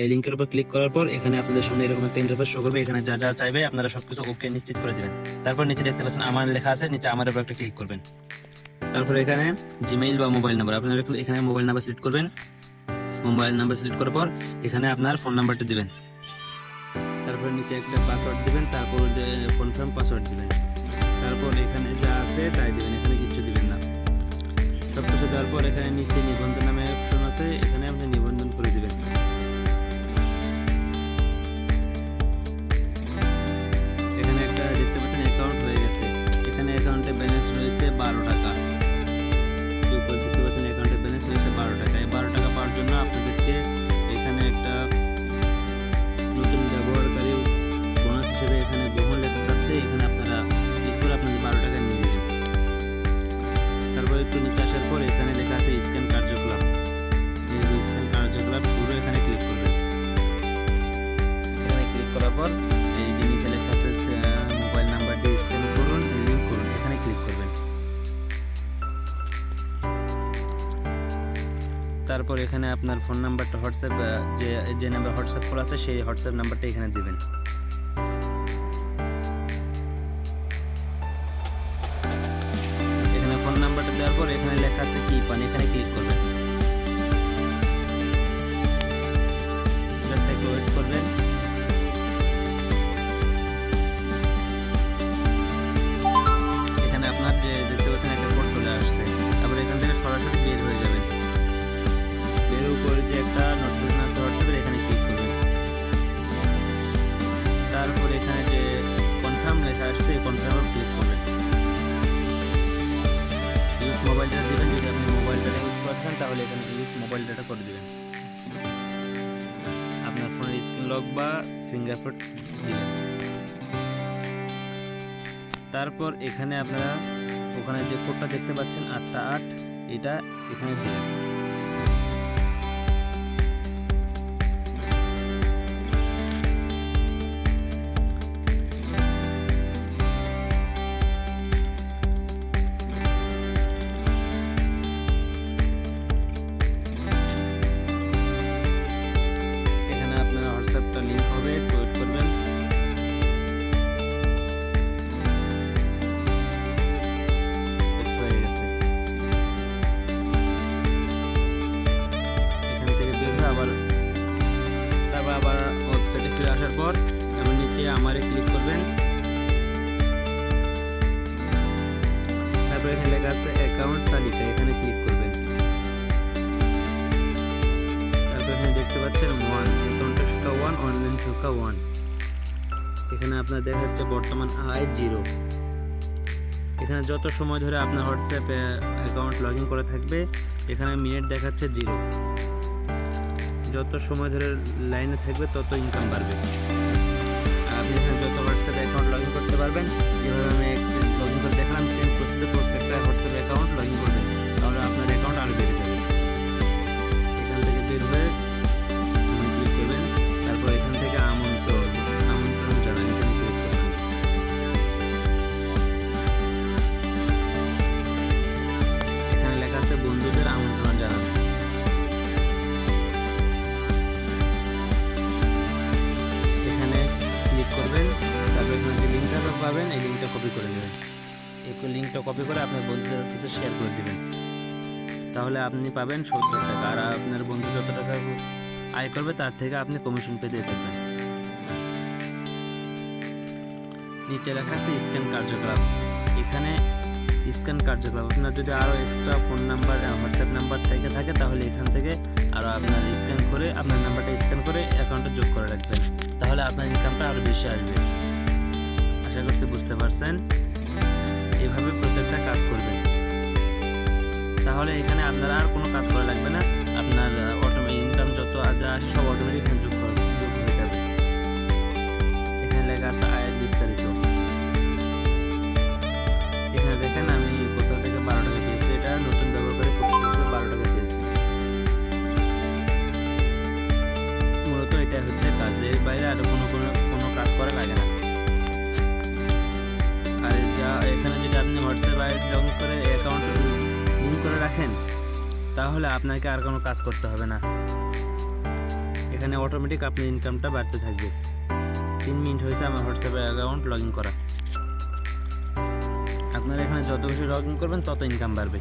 এই লিঙ্কের উপর ক্লিক করার পর এখানে আপনাদের সামনে এরকম একটা ইন্টারফেস শো করবে। এখানে যা যা চাইবে আপনারা সবকিছু ওকে নিশ্চিত করে দিবেন। তারপর নিচে দেখতে পাচ্ছেন আমার লেখা আছে, নিচে আমার উপর একটা ক্লিক করবেন। তারপর এখানে জিমেইল বা মোবাইল নাম্বার, আপনারা এখানে মোবাইল নাম্বার সিলেক্ট করবেন। মোবাইল নাম্বার সিলেক্ট করার পর এখানে আপনার ফোন নাম্বারটা দিবেন। তারপর নিচে একটা পাসওয়ার্ড দিবেন, তারপর কনফার্ম পাসওয়ার্ড দিবেন। তারপর এখানে যা আছে তাই দিবেন, এখানে কিছু দিবেন না। সব কিছু দেওয়ার পর এখানে নিচে নিবন্ধন নামে অপশন আছে, এখানে আপনি নিবন্ধন করে দিবেন। এখানে একটা দেখতে পাচ্ছেন অ্যাকাউন্ট হয়ে গেছে। এখানে অ্যাকাউন্টে ব্যালেন্স রয়েছে 12 টাকা। উপর দেখতে পাচ্ছেন অ্যাকাউন্টে ব্যালেন্স রয়েছে 12 টাকা। এই 12 টাকা পাওয়ার জন্য আপনাদেরকে এখানে একটা নতুন ব্যবহারকারী বোনাস হিসেবে এখানে গ্রহণ লেখা চাপতে এখানে আপনারা ক্লিক করে আপনাদের 12 টাকা নিয়ে নেবেন। তারপর একটু নিচে আসার পর এখানে লেখা আছে স্ক্যান কার্যকলাপ। এই যে স্ক্যান কার্যকলাপ শুরু, এখানে ক্লিক করবেন। এখানে ক্লিক করার পর এই যে নিচে লেখা আছে মোবাইল নাম্বার দিয়ে স্ক্যান করুন, লিংক করুন, এখানে ক্লিক করবেন। তারপর এখানে আপনার ফোন নাম্বারটা হোয়াটসঅ্যাপ যে নাম্বার হোয়াটসঅ্যাপ করা আছে সেই হোয়াটসঅ্যাপ নাম্বারটা এখানে দিবেন। এখানে ফোন নাম্বারটা দেওয়ার পর এখানে লেখা আছে কি পান, এখানে ক্লিক করবেন। জাস্ট একটু ওয়েট করবেন। এখানে আপনার যে দেখতে পাচ্ছেন একটা কোড চলে আসছে। তারপর এখান থেকে সরাসরি বের হয়ে যাবেন। বের উপরে যে একটা নোটিফিকেশন হোয়াটসঅ্যাপের, এখানে ক্লিক করবেন। তারপর এখানে যে কনফার্ম লেখা আসছে এই কনফার্মে ক্লিক করবেন। ইউজ মোবাইল ডাটা দিবেন, যদি আপনি মোবাইল ডাটা ইউজ করছেন তাহলে এখানে ইউজ মোবাইল ডাটা করে দিবেন। আপনার ফোনের স্ক্রিন লক বা ফিঙ্গারপ্রিন্ট দিবেন। তারপর এখানে আপনারা ওখানে যে কোডটা দেখতে পাচ্ছেন 8টা 8, এটা এখানে দিবেন। এখানে আপনার হোয়াটসঅ্যাপটা লিংক হবে, একটু ওয়েট করবেন। হয়ে গেছে। এখান থেকে বের হয়ে তারপর আবার ওয়েবসাইটে ফিরে আসার পর আপনি নিচে আমারে ক্লিক করবেন। তারপর এখানে লেখা আছে অ্যাকাউন্ট তালিকা, এখানে ক্লিক করবেন। তারপর এখানে দেখতে পাচ্ছেন 1 অ্যাকাউন্টের সংখ্যা 1, অনলাইন সংখ্যা 1। এখানে আপনার দেখা যাচ্ছে বর্তমান আয় 0। এখানে যত সময় ধরে আপনার হোয়াটসঅ্যাপ অ্যাকাউন্ট লগ ইন করে থাকবে এখানে মিনিট দেখাচ্ছে 0। যত সময় ধরে লাইনে থাকবে তত ইনকাম বাড়বে। আপনি এখানে যত হোয়াটসঅ্যাপ অ্যাকাউন্ট লগ ইন করতে পারবেন, যেভাবে আমি লগ ইন করে দেখলাম সেম প্রসেসে প্রত্যেকটা হোয়াটসঅ্যাপ অ্যাকাউন্ট লগ ইন করবেন, তাহলে আপনার অ্যাকাউন্ট আরও বেড়ে যাবে। এখান থেকে বের হয়ে ক্লিক করবেন। তারপর এখান থেকে আমন্ত্রণ জানান, এখানে ক্লিক করবেন। এখানে লেখা আছে বন্ধুদের আমন্ত্রণ জানান। এখানে ক্লিক করবেন। তারপর এখানে যে লিঙ্কটা পাবেন এই লিঙ্কটা কপি করে নেবেন। এই লিঙ্কটা কপি করে আপনার বন্ধুদের কাছে শেয়ার করে দেবেন, তাহলে আপনি পাবেন 70 টাকা। আর আপনার বন্ধু যত টাকা আয় করবে তার থেকে আপনি কমিশন পেতে থাকবেন। নিচে লেখা আছে স্ক্যান কার্যকলাপ। এখানে স্ক্যান কার্যকলাপ আপনার যদি আরও extra phone number WhatsApp number থেকে থাকে তাহলে এখান থেকে আরও আপনার স্ক্যান করে আপনার নাম্বারটা স্ক্যান করে অ্যাকাউন্টে যোগ করে রাখবেন, তাহলে আপনার ইনকামটা আরও বেশি আসবে। আশা করছি বুঝতে পারছেন। এভাবে প্রত্যেকটা কাজ করবেন, তাহলে এখানে আপনার আর কোনো কাজ করা লাগবে না। আপনার অটোমেটিক ইনকাম যত যা আসে সব অটোমেটিক এখানে যোগ হয়ে যাবে। এখানে লেখা আছে আয়ের বিস্তারিত। এখানে দেখেন আমি কোথাও থেকে 12 টাকা পেয়েছি, এটা নতুন ব্যবহার করে 12 টাকা পেয়েছি। মূলত এটা হচ্ছে কাজের বাইরে আর কোনো কাজ করা লাগে না। আর এখানে যদি আপনি হোয়াটসঅ্যাপ আইডি লগ ইন করে অ্যাকাউন্ট লিংক করে রাখেন তাহলে আপনাকে আর কোনো কাজ করতে হবে না। এখানে অটোমেটিক আপনার ইনকামটা বাড়তে থাকবে। 3 মিনিট হয়েছে আমার হোয়াটসঅ্যাপের অ্যাকাউন্ট লগ ইন করা। আপনারা এখানে যত বেশি লগ ইন করবেন তত ইনকাম বাড়বে।